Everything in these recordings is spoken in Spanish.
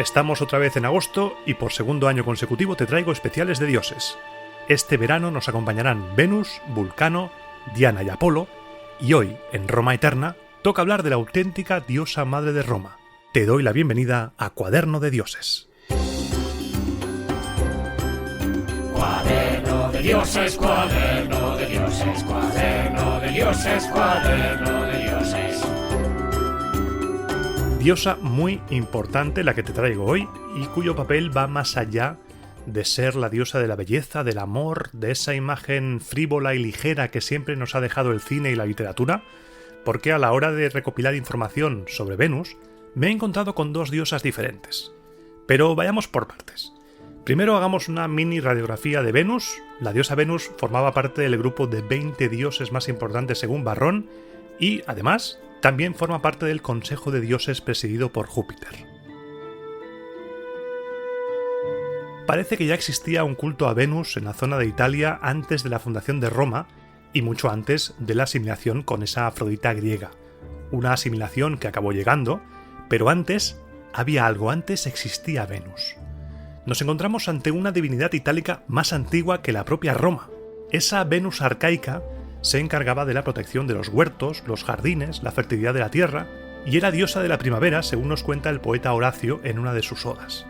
Estamos otra vez en agosto y por segundo año consecutivo te traigo especiales de dioses. Este verano nos acompañarán Venus, Vulcano, Diana y Apolo, y hoy, en Roma Eterna, toca hablar de la auténtica diosa madre de Roma. Te doy la bienvenida a Cuaderno de Dioses. Cuaderno de dioses, cuaderno de dioses, cuaderno de dioses, cuaderno de dioses. Diosa muy importante la que te traigo hoy y cuyo papel va más allá de ser la diosa de la belleza, del amor, de esa imagen frívola y ligera que siempre nos ha dejado el cine y la literatura, porque a la hora de recopilar información sobre Venus me he encontrado con dos diosas diferentes. Pero vayamos por partes. Primero hagamos una mini radiografía de Venus. La diosa Venus formaba parte del grupo de 20 dioses más importantes según Varrón y, además, también forma parte del Consejo de Dioses presidido por Júpiter. Parece que ya existía un culto a Venus en la zona de Italia antes de la fundación de Roma y mucho antes de la asimilación con esa Afrodita griega. Una asimilación que acabó llegando, pero antes había algo, antes existía Venus. Nos encontramos ante una divinidad itálica más antigua que la propia Roma. Esa Venus arcaica se encargaba de la protección de los huertos, los jardines, la fertilidad de la tierra, y era diosa de la primavera, según nos cuenta el poeta Horacio en una de sus odas.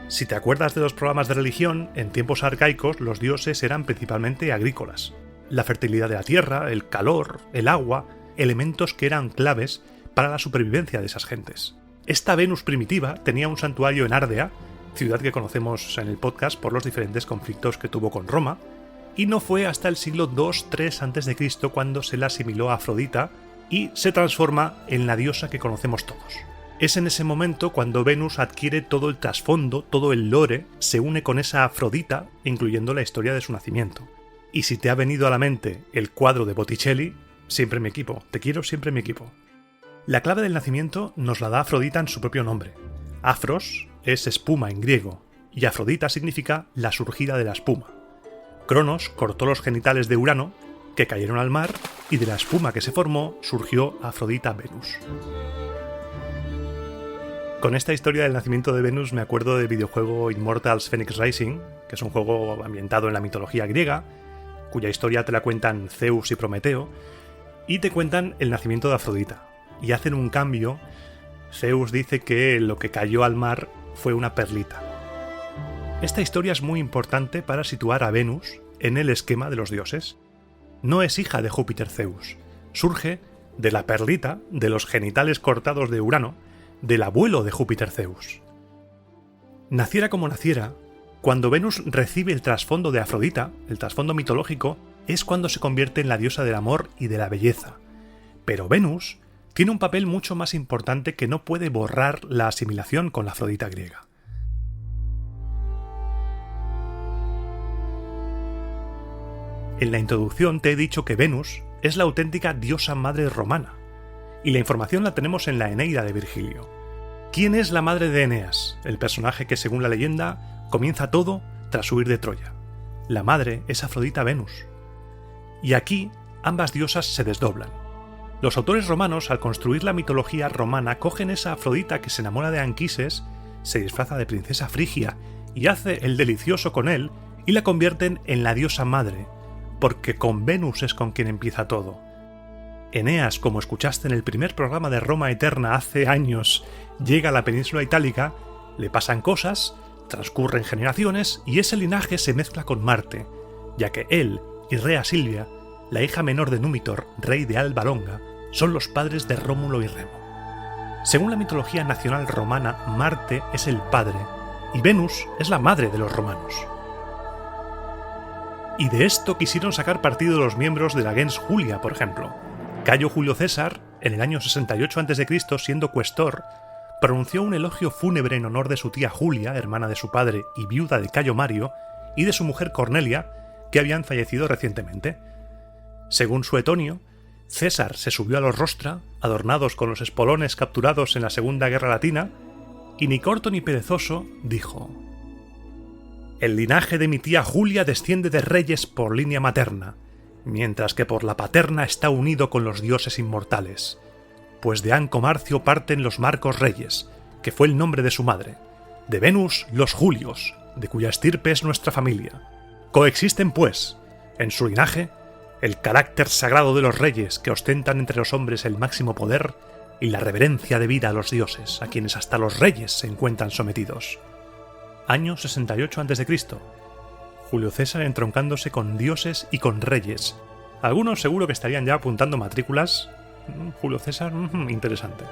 Si te acuerdas de los programas de religión, en tiempos arcaicos los dioses eran principalmente agrícolas. La fertilidad de la tierra, el calor, el agua, elementos que eran claves para la supervivencia de esas gentes. Esta Venus primitiva tenía un santuario en Ardea, ciudad que conocemos en el podcast por los diferentes conflictos que tuvo con Roma, y no fue hasta el siglo II-III a.C. cuando se la asimiló a Afrodita y se transforma en la diosa que conocemos todos. Es en ese momento cuando Venus adquiere todo el trasfondo, todo el lore, se une con esa Afrodita, incluyendo la historia de su nacimiento. Y si te ha venido a la mente el cuadro de Botticelli, siempre mi equipo, te quiero siempre mi equipo. La clave del nacimiento nos la da Afrodita en su propio nombre. Afros es espuma en griego, y Afrodita significa la surgida de la espuma. Cronos cortó los genitales de Urano, que cayeron al mar, y de la espuma que se formó surgió Afrodita Venus. Con esta historia del nacimiento de Venus me acuerdo del videojuego Immortals Fenyx Rising, que es un juego ambientado en la mitología griega, cuya historia te la cuentan Zeus y Prometeo, y te cuentan el nacimiento de Afrodita, y hacen un cambio. Zeus dice que lo que cayó al mar fue una perlita. Esta historia es muy importante para situar a Venus en el esquema de los dioses. No es hija de Júpiter Zeus, surge de la perlita, de los genitales cortados de Urano, del abuelo de Júpiter Zeus. Naciera como naciera, cuando Venus recibe el trasfondo de Afrodita, el trasfondo mitológico, es cuando se convierte en la diosa del amor y de la belleza. Pero Venus tiene un papel mucho más importante que no puede borrar la asimilación con la Afrodita griega. En la introducción te he dicho que Venus es la auténtica diosa madre romana, y la información la tenemos en la Eneida de Virgilio. ¿Quién es la madre de Eneas, el personaje que según la leyenda comienza todo tras huir de Troya? La madre es Afrodita Venus. Y aquí ambas diosas se desdoblan. Los autores romanos, al construir la mitología romana, cogen esa Afrodita que se enamora de Anquises, se disfraza de princesa frigia y hace el delicioso con él, y la convierten en la diosa madre, porque con Venus es con quien empieza todo. Eneas, como escuchaste en el primer programa de Roma Eterna hace años, llega a la península itálica, le pasan cosas, transcurren generaciones y ese linaje se mezcla con Marte, ya que él y Rea Silvia, la hija menor de Númitor, rey de Alba Longa, son los padres de Rómulo y Remo. Según la mitología nacional romana, Marte es el padre y Venus es la madre de los romanos. Y de esto quisieron sacar partido los miembros de la gens Julia, por ejemplo. Cayo Julio César, en el año 68 a.C., siendo cuestor, pronunció un elogio fúnebre en honor de su tía Julia, hermana de su padre y viuda de Cayo Mario, y de su mujer Cornelia, que habían fallecido recientemente. Según Suetonio, César se subió a los rostra, adornados con los espolones capturados en la Segunda Guerra Latina, y ni corto ni perezoso dijo: «El linaje de mi tía Julia desciende de reyes por línea materna, mientras que por la paterna está unido con los dioses inmortales, pues de Anco Marcio parten los Marcos reyes, que fue el nombre de su madre, de Venus los Julios, de cuya estirpe es nuestra familia. Coexisten, pues, en su linaje, el carácter sagrado de los reyes que ostentan entre los hombres el máximo poder y la reverencia debida a los dioses, a quienes hasta los reyes se encuentran sometidos. Año 68 a.C. Julio César entroncándose con dioses y con reyes. Algunos seguro que estarían ya apuntando matrículas. Julio César, interesante.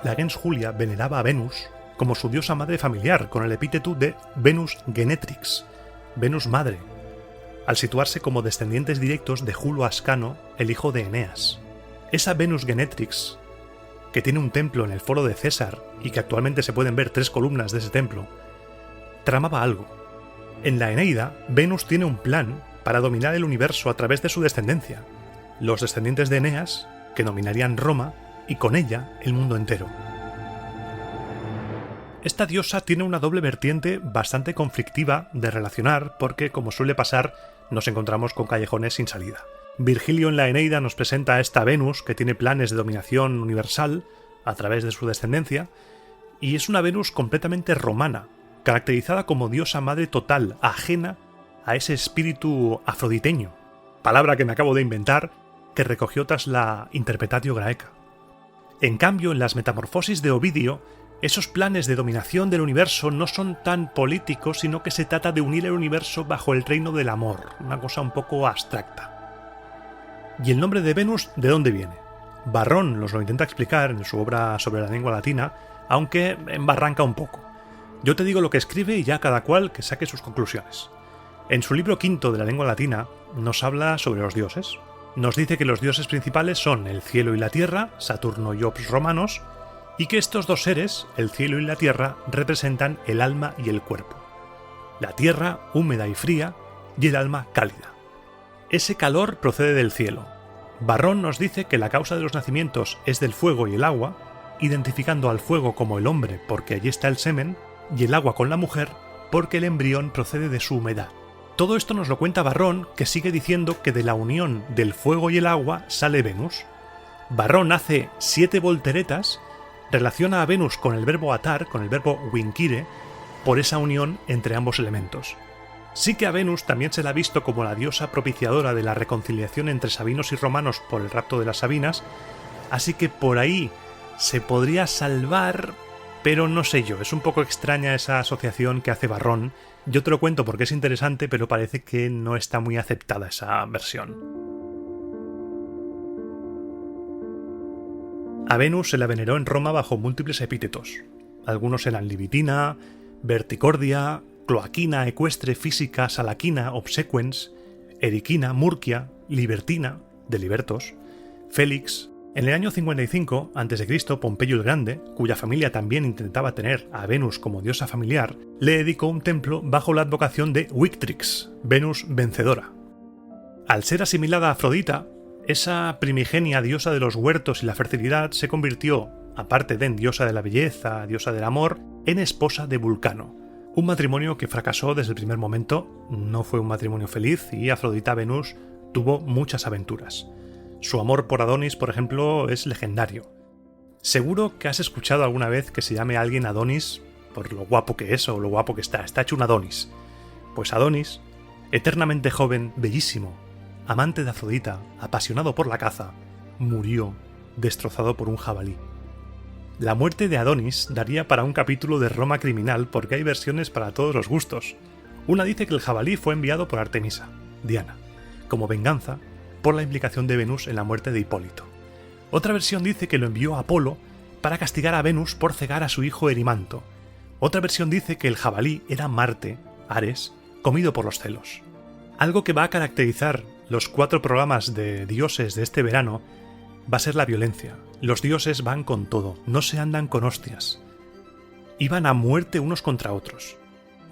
La gens Julia veneraba a Venus como su diosa madre familiar, con el epíteto de Venus Genetrix, Venus Madre, al situarse como descendientes directos de Julo Ascano, el hijo de Eneas. Esa Venus Genetrix, que tiene un templo en el foro de César y que actualmente se pueden ver 3 columnas de ese templo, tramaba algo. En la Eneida, Venus tiene un plan para dominar el universo a través de su descendencia, los descendientes de Eneas, que dominarían Roma y con ella el mundo entero. Esta diosa tiene una doble vertiente bastante conflictiva de relacionar porque, como suele pasar, nos encontramos con callejones sin salida. Virgilio en la Eneida nos presenta a esta Venus que tiene planes de dominación universal a través de su descendencia, y es una Venus completamente romana, caracterizada como diosa madre total, ajena a ese espíritu afroditeño, palabra que me acabo de inventar, que recogió tras la Interpretatio Graeca. En cambio, en las Metamorfosis de Ovidio, esos planes de dominación del universo no son tan políticos, sino que se trata de unir el universo bajo el reino del amor, una cosa un poco abstracta. ¿Y el nombre de Venus de dónde viene? Varrón nos lo intenta explicar en su obra sobre la lengua latina, aunque embarranca un poco. Yo te digo lo que escribe y ya cada cual que saque sus conclusiones. En su libro quinto de la lengua latina nos habla sobre los dioses. Nos dice que los dioses principales son el cielo y la tierra, Saturno y Ops romanos, y que estos dos seres, el cielo y la tierra, representan el alma y el cuerpo. La tierra húmeda y fría y el alma cálida. Ese calor procede del cielo. Varrón nos dice que la causa de los nacimientos es del fuego y el agua, identificando al fuego como el hombre porque allí está el semen, y el agua con la mujer porque el embrión procede de su humedad. Todo esto nos lo cuenta Varrón, que sigue diciendo que de la unión del fuego y el agua sale Venus. Varrón hace 7 volteretas, relaciona a Venus con el verbo atar, con el verbo vincire, por esa unión entre ambos elementos. Sí que a Venus también se la ha visto como la diosa propiciadora de la reconciliación entre sabinos y romanos por el rapto de las Sabinas, así que por ahí se podría salvar, pero no sé yo, es un poco extraña esa asociación que hace Varrón. Yo te lo cuento porque es interesante, pero parece que no está muy aceptada esa versión. A Venus se la veneró en Roma bajo múltiples epítetos. Algunos eran Libitina, Verticordia, Cloaquina, Ecuestre, Física, Salaquina, Obsequens, Eriquina, Murcia, Libertina, de Libertos, Félix. En el año 55 a.C., Pompeyo el Grande, cuya familia también intentaba tener a Venus como diosa familiar, le dedicó un templo bajo la advocación de Victrix, Venus vencedora. Al ser asimilada a Afrodita, esa primigenia diosa de los huertos y la fertilidad se convirtió, aparte de en diosa de la belleza, diosa del amor, en esposa de Vulcano. Un matrimonio que fracasó desde el primer momento, no fue un matrimonio feliz y Afrodita-Venus tuvo muchas aventuras. Su amor por Adonis, por ejemplo, es legendario. Seguro que has escuchado alguna vez que se llame a alguien Adonis por lo guapo que es o lo guapo que está hecho un Adonis. Pues Adonis, eternamente joven, bellísimo, amante de Afrodita, apasionado por la caza, murió destrozado por un jabalí. La muerte de Adonis daría para un capítulo de Roma criminal porque hay versiones para todos los gustos. Una dice que el jabalí fue enviado por Artemisa, Diana, como venganza por la implicación de Venus en la muerte de Hipólito. Otra versión dice que lo envió Apolo para castigar a Venus por cegar a su hijo Erimanto. Otra versión dice que el jabalí era Marte, Ares, comido por los celos. Algo que va a caracterizar los 4 programas de dioses de este verano va a ser la violencia. Los dioses van con todo, no se andan con hostias. Iban a muerte unos contra otros.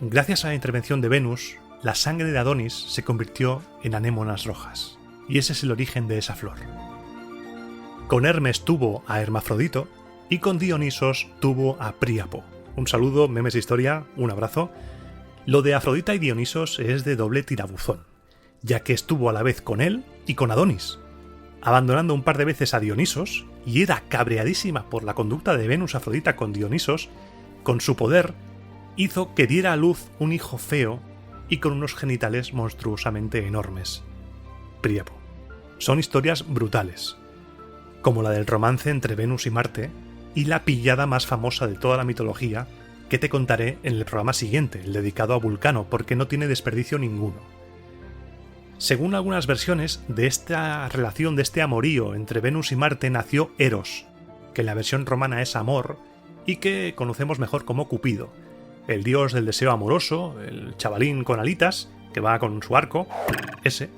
Gracias a la intervención de Venus, la sangre de Adonis se convirtió en anémonas rojas. Y ese es el origen de esa flor. Con Hermes tuvo a Hermafrodito y con Dionisos tuvo a Príapo. Un saludo, Memes Historia, un abrazo. Lo de Afrodita y Dionisos es de doble tirabuzón, ya que estuvo a la vez con él y con Adonis. abandonando un par de veces a Dionisos, y Hera, cabreadísima por la conducta de Venus Afrodita con Dionisos, con su poder, hizo que diera a luz un hijo feo y con unos genitales monstruosamente enormes. Príapo. Son historias brutales, como la del romance entre Venus y Marte, y la pillada más famosa de toda la mitología, que te contaré en el programa siguiente, el dedicado a Vulcano, porque no tiene desperdicio ninguno. Según algunas versiones, de esta relación, de este amorío entre Venus y Marte, nació Eros, que en la versión romana es amor, y que conocemos mejor como Cupido, el dios del deseo amoroso, el chavalín con alitas, que va con su arco, ese.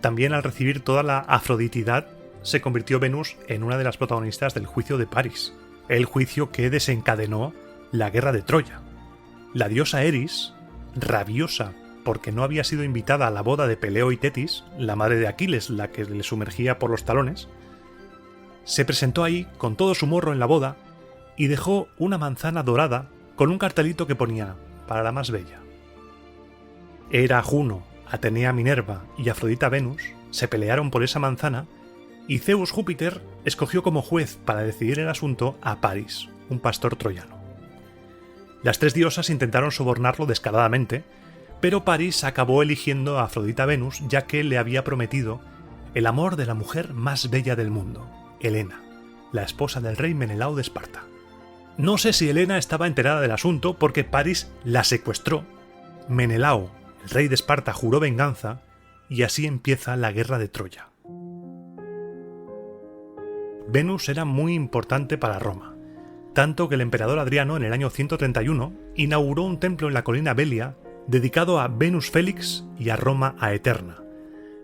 También al recibir toda la afroditidad, se convirtió Venus en una de las protagonistas del juicio de París, el juicio que desencadenó la guerra de Troya. La diosa Eris, rabiosa porque no había sido invitada a la boda de Peleo y Tetis, la madre de Aquiles, la que le sumergía por los talones, se presentó ahí con todo su morro en la boda y dejó una manzana dorada con un cartelito que ponía «Para la más bella». Hera Juno, Atenea Minerva y Afrodita Venus se pelearon por esa manzana y Zeus Júpiter escogió como juez para decidir el asunto a París, un pastor troyano. Las tres diosas intentaron sobornarlo descaradamente, pero París acabó eligiendo a Afrodita Venus ya que le había prometido el amor de la mujer más bella del mundo, Helena, la esposa del rey Menelao de Esparta. No sé si Helena estaba enterada del asunto porque París la secuestró. Menelao, el rey de Esparta, juró venganza y así empieza la guerra de Troya. Venus era muy importante para Roma, tanto que el emperador Adriano en el año 131 inauguró un templo en la colina Velia dedicado a Venus Félix y a Roma Aeterna.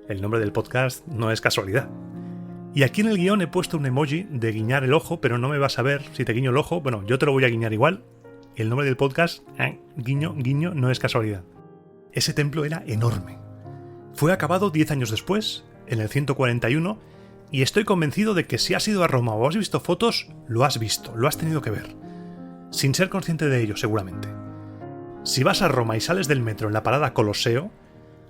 El nombre del podcast no es casualidad. Y aquí en el guión he puesto un emoji de guiñar el ojo, pero no me vas a ver si te guiño el ojo. Bueno, yo te lo voy a guiñar igual. El nombre del podcast, guiño, guiño, no es casualidad. Ese templo era enorme. Fue acabado 10 años después, en el 141, y estoy convencido de que si has ido a Roma o has visto fotos, lo has visto, lo has tenido que ver. Sin ser consciente de ello, seguramente. Si vas a Roma y sales del metro en la parada Coloseo,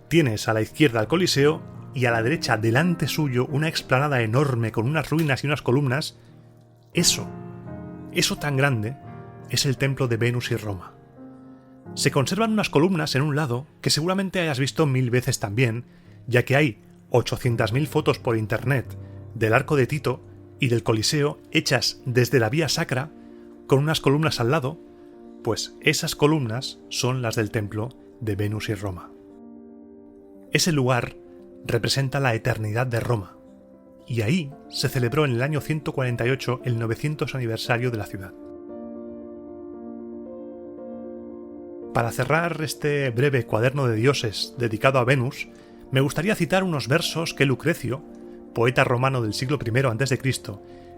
tienes a la izquierda el Coliseo y a la derecha, delante suyo, una explanada enorme con unas ruinas y unas columnas. Eso tan grande, es el templo de Venus y Roma. Se conservan unas columnas en un lado que seguramente hayas visto 1000 veces también, ya que hay 800.000 fotos por internet del Arco de Tito y del Coliseo hechas desde la Vía Sacra con unas columnas al lado. Pues esas columnas son las del templo de Venus y Roma. Ese lugar representa la eternidad de Roma, y ahí se celebró en el año 148 el 900 aniversario de la ciudad. Para cerrar este breve cuaderno de dioses dedicado a Venus, me gustaría citar unos versos que Lucrecio, poeta romano del siglo I a.C.,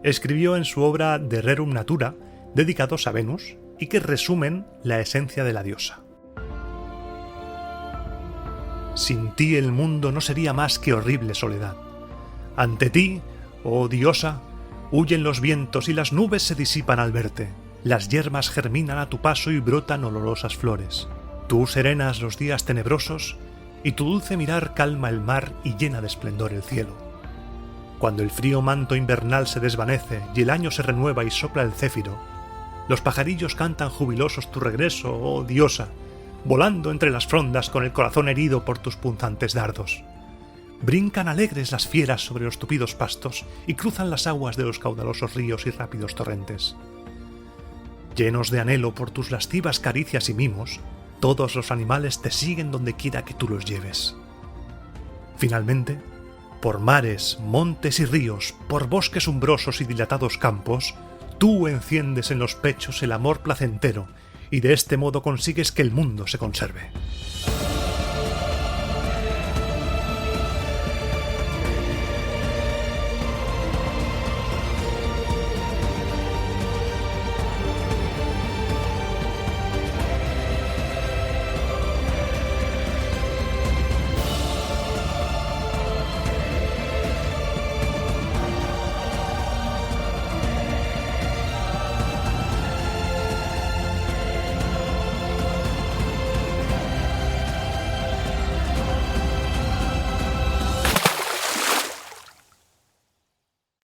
escribió en su obra De Rerum Natura, dedicados a Venus, y que resumen la esencia de la diosa. Sin ti el mundo no sería más que horrible soledad. Ante ti, oh diosa, huyen los vientos y las nubes se disipan al verte. Las yerbas germinan a tu paso y brotan olorosas flores. Tú serenas los días tenebrosos y tu dulce mirar calma el mar y llena de esplendor el cielo. Cuando el frío manto invernal se desvanece y el año se renueva y sopla el céfiro, los pajarillos cantan jubilosos tu regreso, oh diosa, volando entre las frondas con el corazón herido por tus punzantes dardos. Brincan alegres las fieras sobre los tupidos pastos y cruzan las aguas de los caudalosos ríos y rápidos torrentes. Llenos de anhelo por tus lascivas caricias y mimos, todos los animales te siguen donde quiera que tú los lleves. Finalmente, por mares, montes y ríos, por bosques umbrosos y dilatados campos, tú enciendes en los pechos el amor placentero y de este modo consigues que el mundo se conserve.